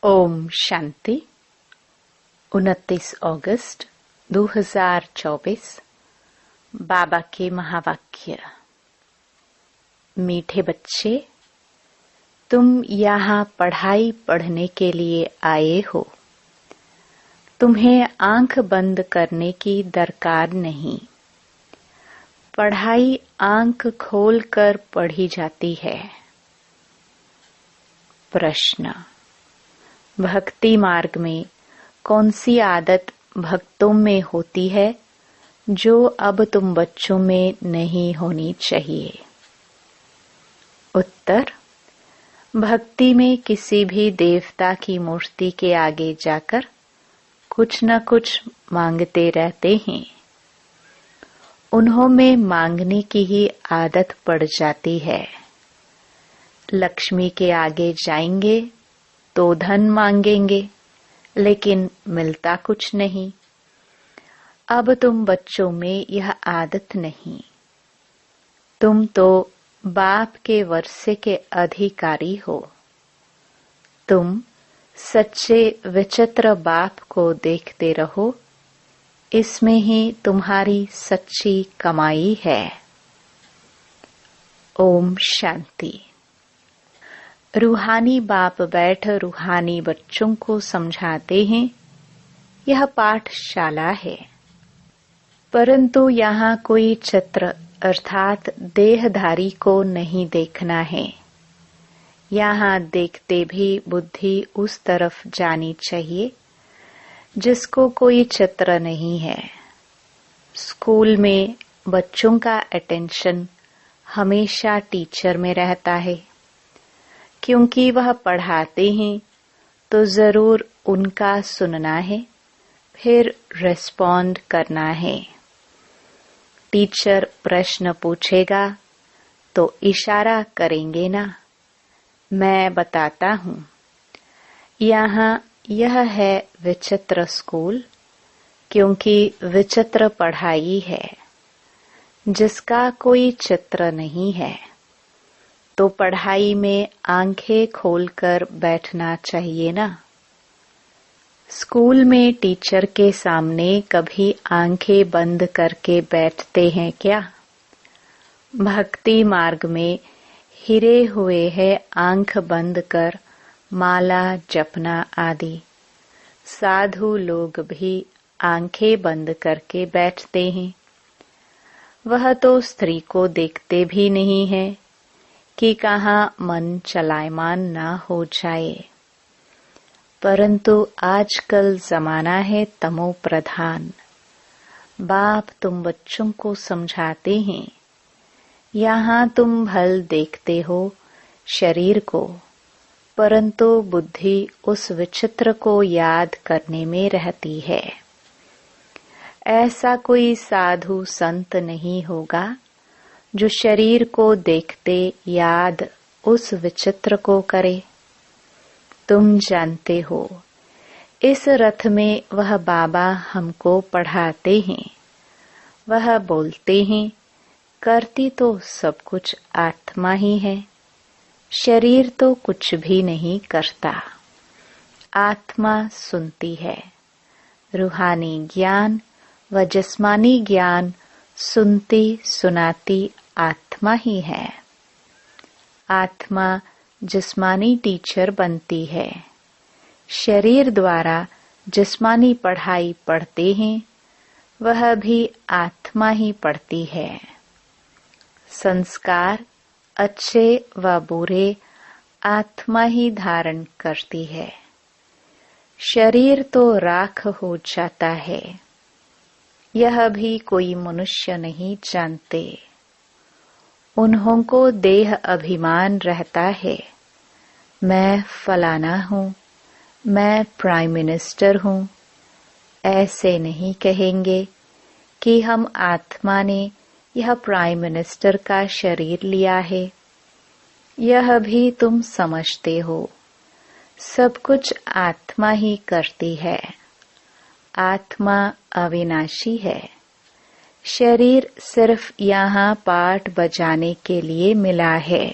ओम शांति। 29 अगस्त 2024। बाबा के महावाक्य। मीठे बच्चे, तुम यहाँ पढ़ाई पढ़ने के लिए आए हो। तुम्हें आंख बंद करने की दरकार नहीं। पढ़ाई आंख खोलकर पढ़ी जाती है। प्रश्न: भक्ति मार्ग में कौन सी आदत भक्तों में होती है जो अब तुम बच्चों में नहीं होनी चाहिए? उत्तर: भक्ति में किसी भी देवता की मूर्ति के आगे जाकर कुछ न कुछ मांगते रहते हैं। उन्हों में मांगने की ही आदत पड़ जाती है। लक्ष्मी के आगे जाएंगे तो धन मांगेंगे, लेकिन मिलता कुछ नहीं। अब तुम बच्चों में यह आदत नहीं। तुम तो बाप के वर्षे के अधिकारी हो। तुम सच्चे विचित्र बाप को देखते रहो, इसमें ही तुम्हारी सच्ची कमाई है। ओम शांति। रूहानी बाप बैठ रूहानी बच्चों को समझाते हैं। यह पाठशाला है, परंतु यहाँ कोई चित्र अर्थात देहधारी को नहीं देखना है। यहाँ देखते भी बुद्धि उस तरफ जानी चाहिए जिसको कोई चित्र नहीं है। स्कूल में बच्चों का अटेंशन हमेशा टीचर में रहता है, क्योंकि वह पढ़ाते हैं तो जरूर उनका सुनना है, फिर रिस्पॉन्ड करना है। टीचर प्रश्न पूछेगा तो इशारा करेंगे ना, मैं बताता हूँ। यहाँ यह है विचित्र स्कूल, क्योंकि विचित्र पढ़ाई है जिसका कोई चित्र नहीं है। तो पढ़ाई में आंखें खोलकर बैठना चाहिए ना। स्कूल में टीचर के सामने कभी आंखें बंद करके बैठते हैं क्या? भक्ति मार्ग में हिरे हुए है आंख बंद कर माला जपना आदि। साधु लोग भी आंखें बंद करके बैठते हैं। वह तो स्त्री को देखते भी नहीं है कि कहाँ मन चलायमान ना हो जाए। परंतु आजकल जमाना है तमो प्रधान। बाप तुम बच्चों को समझाते हैं। यहाँ तुम भल देखते हो शरीर को, परंतु बुद्धि उस विचित्र को याद करने में रहती है। ऐसा कोई साधु संत नहीं होगा जो शरीर को देखते याद उस विचित्र को करे। तुम जानते हो, इस रथ में वह बाबा हमको पढ़ाते हैं। वह बोलते हैं, करती तो सब कुछ आत्मा ही है, शरीर तो कुछ भी नहीं करता। आत्मा सुनती है। रूहानी ज्ञान व जिस्मानी ज्ञान सुनती सुनाती आत्मा ही है। आत्मा जिस्मानी टीचर बनती है। शरीर द्वारा जिस्मानी पढ़ाई पढ़ते हैं, वह भी आत्मा ही पढ़ती है। संस्कार अच्छे व बुरे आत्मा ही धारण करती है। शरीर तो राख हो जाता है। यह भी कोई मनुष्य नहीं जानते। उन्हों को देह अभिमान रहता है। मैं फलाना हूँ, मैं प्राइम मिनिस्टर हूँ। ऐसे नहीं कहेंगे कि हम आत्मा ने यह प्राइम मिनिस्टर का शरीर लिया है। यह भी तुम समझते हो, सब कुछ आत्मा ही करती है। आत्मा अविनाशी है। शरीर सिर्फ यहाँ पाठ बजाने के लिए मिला है।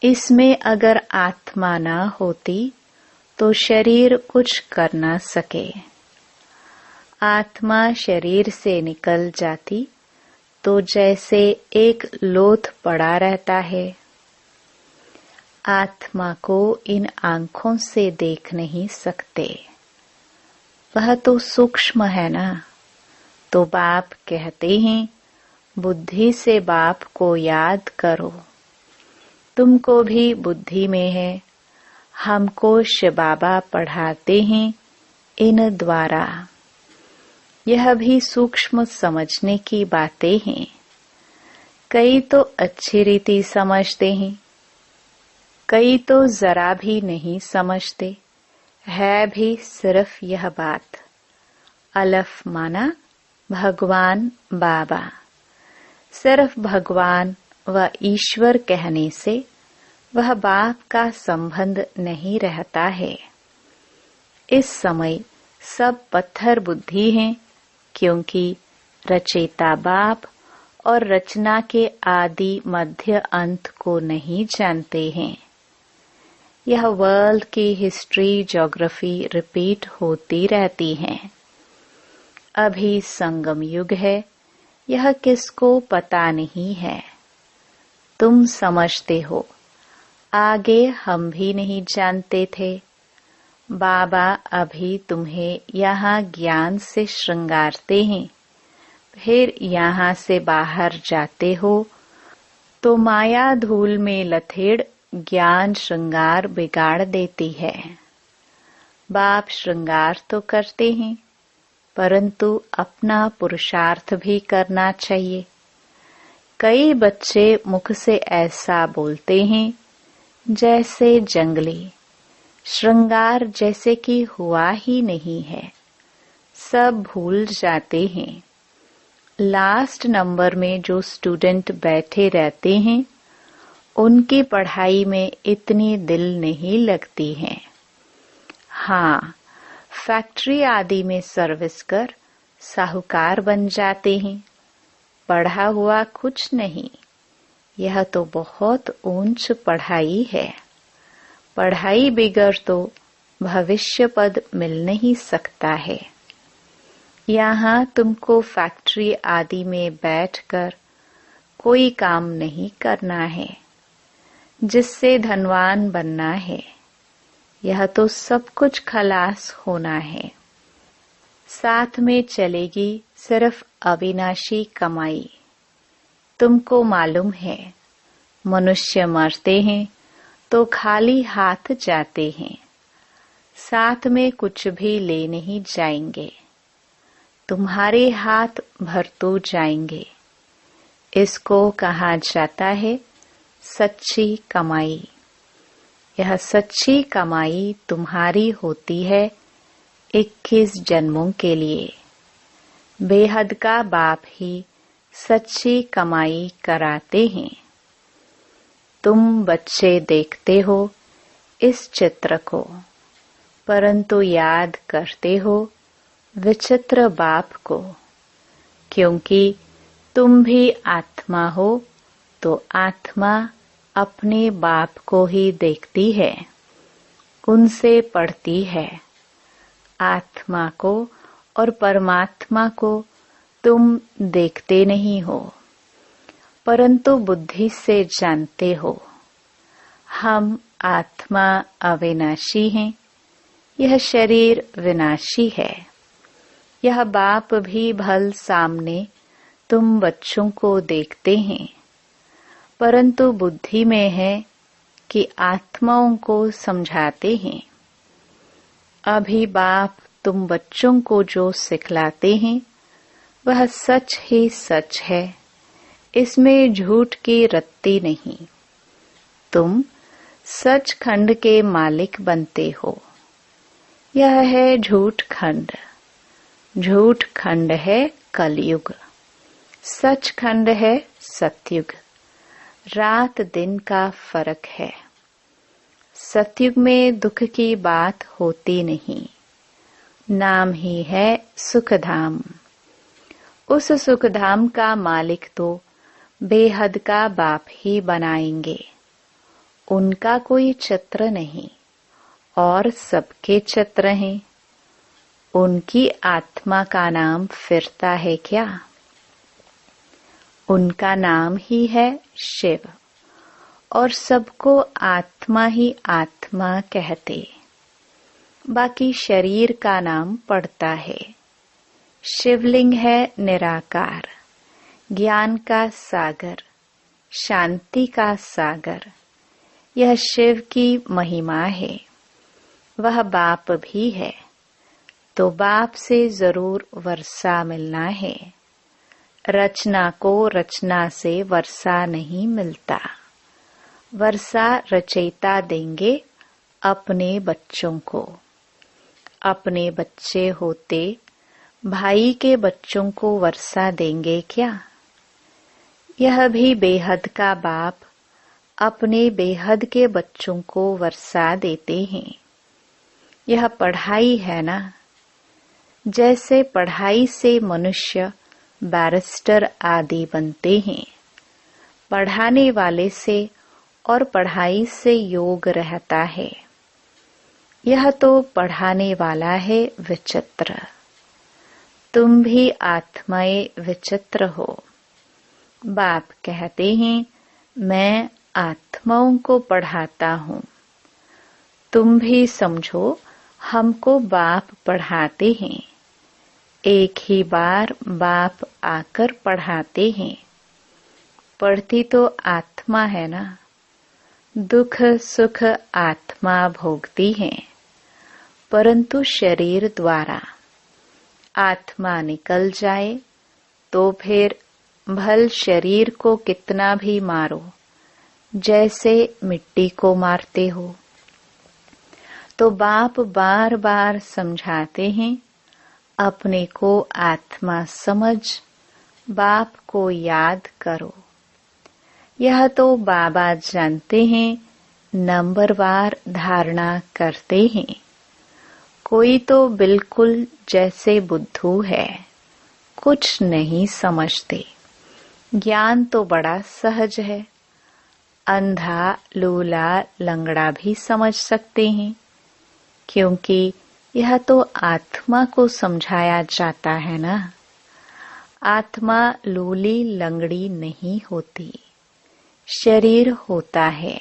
इसमें अगर आत्मा न होती तो शरीर कुछ कर न सके। आत्मा शरीर से निकल जाती तो जैसे एक लोथ पड़ा रहता है। आत्मा को इन आंखों से देख नहीं सकते, वह तो सूक्ष्म है ना। तो बाप कहते हैं, बुद्धि से बाप को याद करो। तुमको भी बुद्धि में है। हमको शिव बाबा पढ़ाते हैं इन द्वारा। यह भी सूक्ष्म समझने की बातें हैं। कई तो अच्छी रीति समझते हैं, कई तो जरा भी नहीं समझते। है भी सिर्फ यह बात। अलफ माना भगवान बाबा। सिर्फ भगवान व ईश्वर कहने से वह बाप का संबंध नहीं रहता है। इस समय सब पत्थर बुद्धि हैं, क्योंकि रचेता बाप और रचना के आदि मध्य अंत को नहीं जानते हैं। यह वर्ल्ड की हिस्ट्री ज्योग्राफी रिपीट होती रहती है। अभी संगम युग है, यह किसको पता नहीं है। तुम समझते हो, आगे हम भी नहीं जानते थे। बाबा अभी तुम्हें यहाँ ज्ञान से श्रृंगारते हैं, फिर यहाँ से बाहर जाते हो तो माया धूल में लथेड़ ज्ञान श्रृंगार बिगाड़ देती है। बाप श्रृंगार तो करते हैं, परंतु अपना पुरुषार्थ भी करना चाहिए। कई बच्चे मुख से ऐसा बोलते हैं जैसे जंगली, श्रृंगार जैसे कि हुआ ही नहीं है, सब भूल जाते हैं। लास्ट नंबर में जो स्टूडेंट बैठे रहते हैं, उनकी पढ़ाई में इतनी दिल नहीं लगती है। हाँ, फैक्ट्री आदि में सर्विस कर साहूकार बन जाते हैं। पढ़ा हुआ कुछ नहीं, यह तो बहुत ऊंच पढ़ाई है। पढ़ाई बिगर तो भविष्य पद मिल नहीं सकता है। यहाँ तुमको फैक्ट्री आदि में बैठकर कोई काम नहीं करना है, जिससे धनवान बनना है। यह तो सब कुछ खलास होना है। साथ में चलेगी सिर्फ अविनाशी कमाई। तुमको मालूम है, मनुष्य मरते हैं तो खाली हाथ जाते हैं, साथ में कुछ भी ले नहीं जाएंगे। तुम्हारे हाथ भरतू जाएंगे। इसको कहा जाता है सच्ची कमाई। यह सच्ची कमाई तुम्हारी होती है 21 जन्मों के लिए। बेहद का बाप ही सच्ची कमाई कराते हैं। तुम बच्चे देखते हो इस चित्र को, परंतु याद करते हो विचित्र बाप को, क्योंकि तुम भी आत्मा हो तो आत्मा अपने बाप को ही देखती है, उनसे पढ़ती है। आत्मा को और परमात्मा को तुम देखते नहीं हो, परंतु बुद्धि से जानते हो। हम आत्मा अविनाशी हैं, यह शरीर विनाशी है। यह बाप भी भल सामने तुम बच्चों को देखते हैं, परंतु बुद्धि में है कि आत्माओं को समझाते हैं। अभी बाप तुम बच्चों को जो सिखलाते हैं वह सच ही सच है, इसमें झूठ की रत्ती नहीं। तुम सचखंड के मालिक बनते हो। यह है झूठ खंड। झूठ खंड है कलयुग, सचखंड है सतयुग। रात दिन का फर्क है। सतयुग में दुख की बात होती नहीं, नाम ही है सुखधाम। उस सुखधाम का मालिक तो बेहद का बाप ही बनाएंगे। उनका कोई चित्र नहीं और सबके चित्र हैं। उनकी आत्मा का नाम फिरता है क्या? उनका नाम ही है शिव और सबको आत्मा ही आत्मा कहते। बाकी शरीर का नाम पड़ता है। शिवलिंग है निराकार, ज्ञान का सागर, शांति का सागर। यह शिव की महिमा है। वह बाप भी है, तो बाप से जरूर वर्षा मिलना है। रचना को रचना से वर्षा नहीं मिलता। वर्षा रचयिता देंगे अपने बच्चों को। अपने बच्चे होते भाई के बच्चों को वर्षा देंगे क्या? यह भी बेहद का बाप अपने बेहद के बच्चों को वर्षा देते हैं। यह पढ़ाई है ना। जैसे पढ़ाई से मनुष्य बैरिस्टर आदि बनते हैं, पढ़ाने वाले से और पढ़ाई से योग रहता है। यह तो पढ़ाने वाला है विचित्र। तुम भी आत्माएं विचित्र हो। बाप कहते हैं मैं आत्माओं को पढ़ाता हूँ। तुम भी समझो हमको बाप पढ़ाते हैं। एक ही बार बाप आकर पढ़ाते हैं। पढ़ती तो आत्मा है ना। दुख सुख आत्मा भोगती है, परंतु शरीर द्वारा। आत्मा निकल जाए तो फिर भल शरीर को कितना भी मारो, जैसे मिट्टी को मारते हो। तो बाप बार बार समझाते हैं अपने को आत्मा समझ, बाप को याद करो। यह तो बाबा जानते हैं, नंबरवार धारणा करते हैं। कोई तो बिल्कुल जैसे बुद्धू है, कुछ नहीं समझते। ज्ञान तो बड़ा सहज है। अंधा लूला लंगड़ा भी समझ सकते हैं, क्योंकि यह तो आत्मा को समझाया जाता है ना। आत्मा लूली लंगड़ी नहीं होती, शरीर होता है।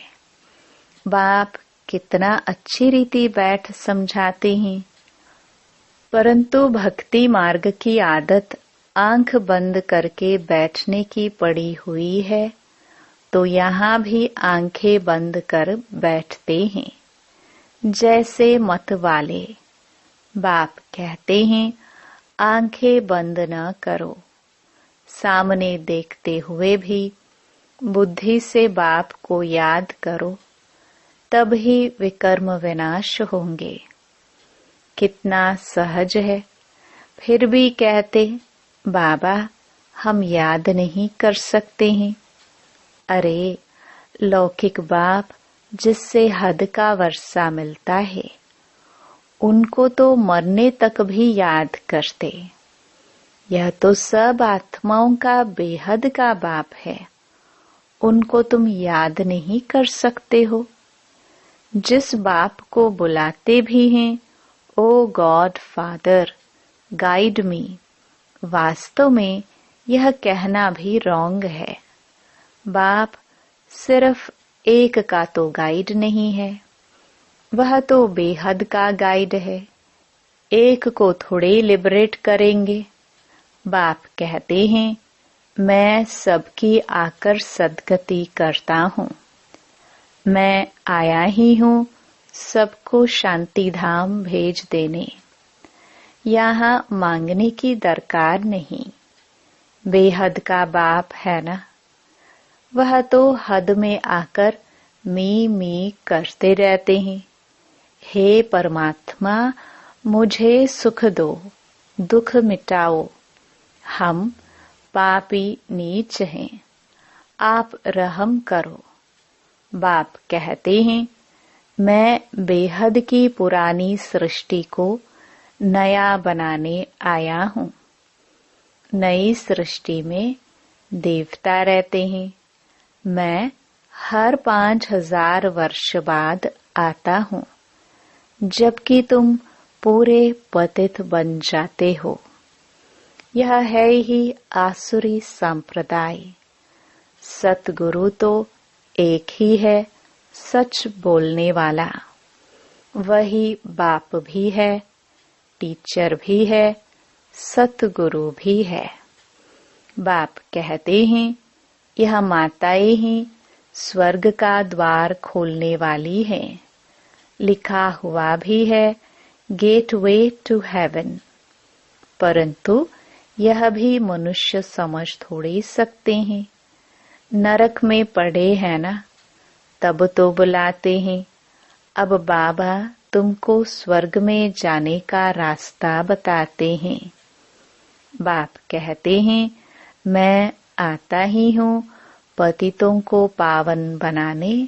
बाप कितना अच्छी रीति बैठ समझाते हैं, परंतु भक्ति मार्ग की आदत आंख बंद करके बैठने की पड़ी हुई है, तो यहाँ भी आंखें बंद कर बैठते हैं जैसे मत वाले। बाप कहते हैं आंखें बंद न करो। सामने देखते हुए भी बुद्धि से बाप को याद करो, तब ही विकर्म विनाश होंगे। कितना सहज है। फिर भी कहते बाबा हम याद नहीं कर सकते हैं। अरे लौकिक बाप जिससे हद का वर्षा मिलता है, उनको तो मरने तक भी याद करते। यह तो सब आत्माओं का बेहद का बाप है। उनको तुम याद नहीं कर सकते हो। जिस बाप को बुलाते भी हैं, ओ गॉड फादर गाइड मी, वास्तव में यह कहना भी रॉन्ग है। बाप सिर्फ एक का तो गाइड नहीं है, वह तो बेहद का गाइड है। एक को थोड़े लिबरेट करेंगे। बाप कहते हैं मैं सबकी आकर सदगति करता हूँ। मैं आया ही हूँ सबको शांति धाम भेज देने। यहाँ मांगने की दरकार नहीं। बेहद का बाप है ना। वह तो हद में आकर मी करते रहते हैं। हे परमात्मा मुझे सुख दो, दुख मिटाओ। हम पापी नीच हैं, आप रहम करो। बाप कहते हैं मैं बेहद की पुरानी सृष्टि को नया बनाने आया हूँ। नई सृष्टि में देवता रहते हैं, मैं हर 5000 वर्ष बाद आता हूँ, जबकि तुम पूरे पतित बन जाते हो। यह है ही आसुरी संप्रदाय। सतगुरु तो एक ही है, सच बोलने वाला। वही बाप भी है, टीचर भी है, सतगुरु भी है। बाप कहते हैं, यह माताएं ही स्वर्ग का द्वार खोलने वाली हैं। लिखा हुआ भी है, गेटवे टू हेवन। परंतु यह भी मनुष्य समझ थोड़ी सकते हैं। नरक में पड़े हैं ना, तब तो बुलाते हैं, अब बाबा तुमको स्वर्ग में जाने का रास्ता बताते हैं। बाप कहते हैं, मैं आता ही हूँ पतितों को पावन बनाने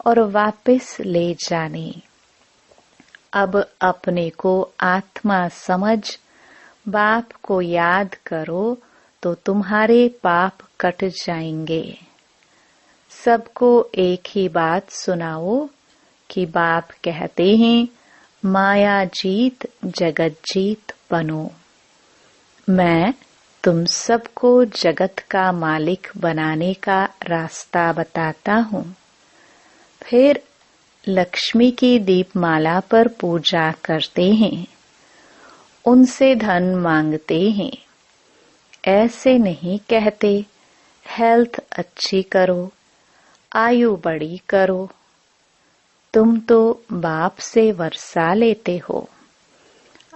और वापस ले जाने। अब अपने को आत्मा समझ बाप को याद करो तो तुम्हारे पाप कट जाएंगे। सबको एक ही बात सुनाओ कि बाप कहते हैं, माया जीत जगत जीत बनो। मैं तुम सबको जगत का मालिक बनाने का रास्ता बताता हूँ। फिर लक्ष्मी की दीपमाला पर पूजा करते हैं, उनसे धन मांगते हैं। ऐसे नहीं कहते हेल्थ अच्छी करो, आयु बड़ी करो। तुम तो बाप से वर्षा लेते हो,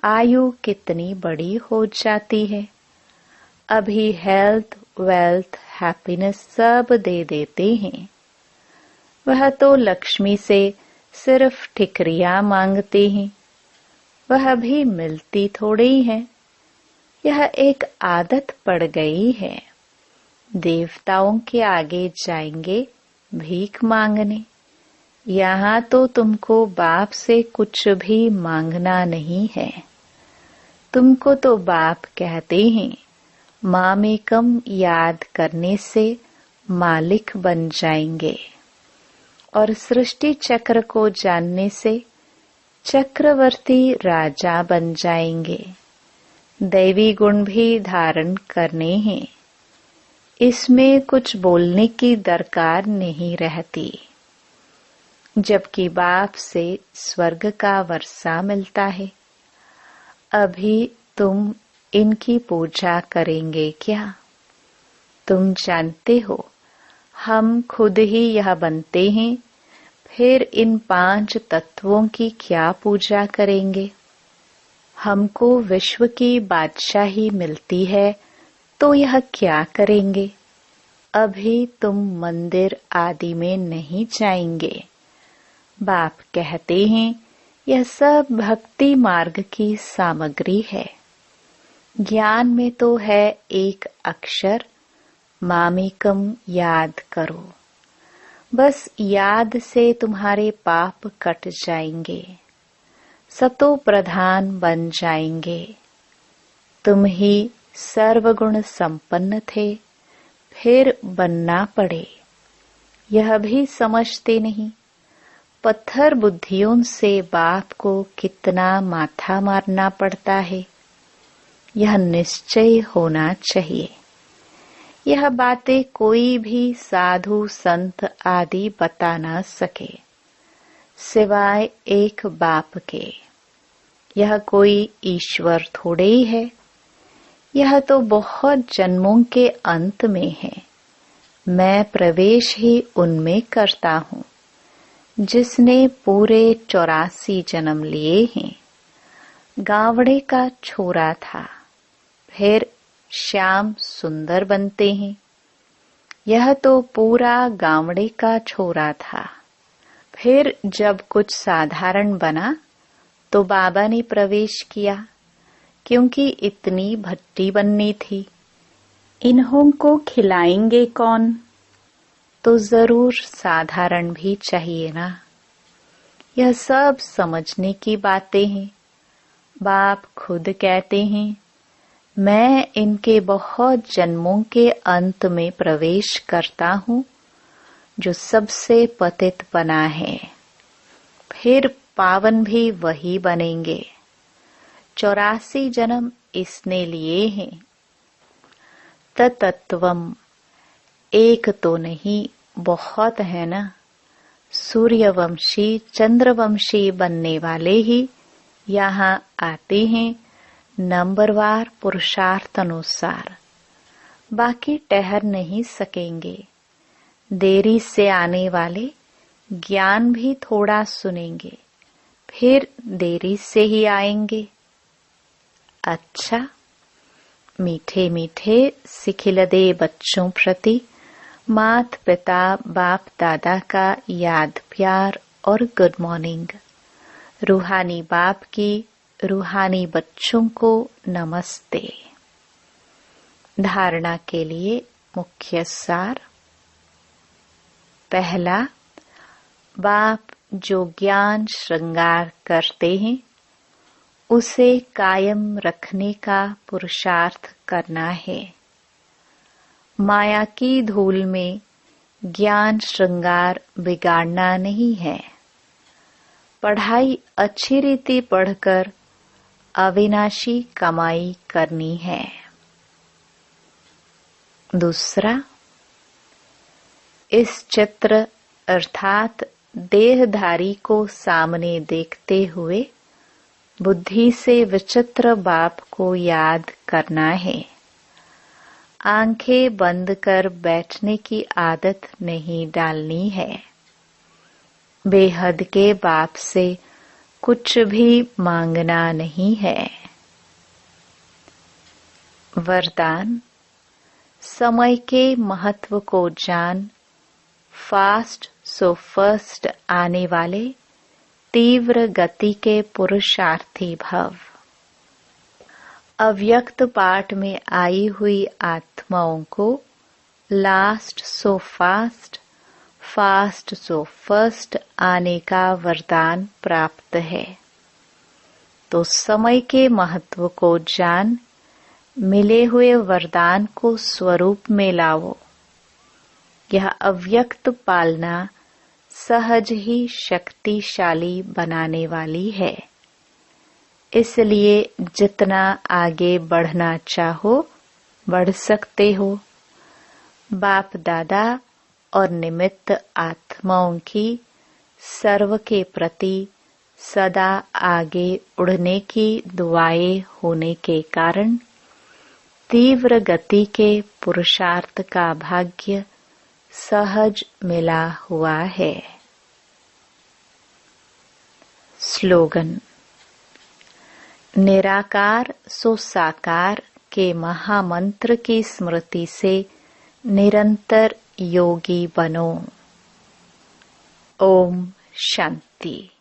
आयु कितनी बड़ी हो जाती है। अभी हेल्थ, वेल्थ, हैप्पीनेस सब दे देते हैं। वह तो लक्ष्मी से सिर्फ ठिकरियां मांगते हैं, वह भी मिलती थोड़ी है। यह एक आदत पड़ गई है। देवताओं के आगे जाएंगे भीख मांगने। यहाँ तो तुमको बाप से कुछ भी मांगना नहीं है। तुमको तो बाप कहते हैं, मामेकम याद करने से मालिक बन जाएंगे और सृष्टि चक्र को जानने से चक्रवर्ती राजा बन जाएंगे। दैवी गुण भी धारण करने हैं। इसमें कुछ बोलने की दरकार नहीं रहती। जबकि बाप से स्वर्ग का वर्षा मिलता है। अभी तुम इनकी पूजा करेंगे क्या? तुम जानते हो हम खुद ही यह बनते हैं, फिर इन 5 तत्वों की क्या पूजा करेंगे? हमको विश्व की बादशाही मिलती है तो यह क्या करेंगे? अभी तुम मंदिर आदि में नहीं जाएंगे। बाप कहते हैं, यह सब भक्ति मार्ग की सामग्री है। ज्ञान में तो है एक अक्षर, मामेकम याद करो। बस याद से तुम्हारे पाप कट जाएंगे, सतो प्रधान बन जाएंगे। तुम ही सर्वगुण संपन्न थे, फिर बनना पड़े, यह भी समझते नहीं। पत्थर बुद्धियों से बाप को कितना माथा मारना पड़ता है, यह निश्चय होना चाहिए। यह बातें कोई भी साधु संत आदि बता ना सके, सिवाय एक बाप के। यह कोई ईश्वर थोड़े ही है, यह तो बहुत जन्मों के अंत में है। मैं प्रवेश ही उनमें करता हूँ जिसने पूरे 84 जन्म लिए हैं। गावड़े का छोरा था, फिर श्याम सुंदर बनते हैं। यह तो पूरा गावड़े का छोरा था। फिर जब कुछ साधारण बना तो बाबा ने प्रवेश किया, क्योंकि इतनी भट्टी बननी थी। इन्हों को खिलाएंगे कौन? तो जरूर साधारण भी चाहिए ना। यह सब समझने की बातें हैं। बाप खुद कहते हैं, मैं इनके बहुत जन्मों के अंत में प्रवेश करता हूँ, जो सबसे पतित बना है, फिर पावन भी वही बनेंगे। 84 जन्म इसने लिए हैं। तत्वम एक तो नहीं, बहुत है ना। सूर्यवंशी चंद्रवंशी बनने वाले ही यहाँ आते हैं नंबरवार पुरुषार्थ अनुसार, बाकी ठहर नहीं सकेंगे। देरी से आने वाले ज्ञान भी थोड़ा सुनेंगे, फिर देरी से ही आएंगे। अच्छा, मीठे मीठे सिखिलदे बच्चों प्रति मात पिता बाप दादा का याद प्यार और गुड मॉर्निंग। रूहानी बाप की रूहानी बच्चों को नमस्ते। धारणा के लिए मुख्य सार। पहला, बाप जो ज्ञान श्रृंगार करते हैं उसे कायम रखने का पुरुषार्थ करना है। माया की धूल में ज्ञान श्रृंगार बिगाड़ना नहीं है। पढ़ाई अच्छी रीति पढ़कर अविनाशी कमाई करनी है। दूसरा, इस चित्र अर्थात देहधारी को सामने देखते हुए बुद्धि से विचित्र बाप को याद करना है। आंखें बंद कर बैठने की आदत नहीं डालनी है। बेहद के बाप से कुछ भी मांगना नहीं है। वरदान, समय के महत्व को जान, फास्ट सो फर्स्ट आने वाले तीव्र गति के पुरुषार्थी भव। अव्यक्त पाठ में आई हुई आत्माओं को last so fast, fast so first आने का वरदान प्राप्त है। तो समय के महत्व को जान, मिले हुए वरदान को स्वरूप में लाओ। यह अव्यक्त पालना सहज ही शक्तिशाली बनाने वाली है। इसलिए जितना आगे बढ़ना चाहो बढ़ सकते हो। बाप दादा और निमित्त आत्माओं की सर्व के प्रति सदा आगे उड़ने की दुआएं होने के कारण तीव्र गति के पुरुषार्थ का भाग्य सहज मिला हुआ है। स्लोगन, निराकार सो साकार के महामंत्र की स्मृति से निरंतर योगी बनो। ओम शांति।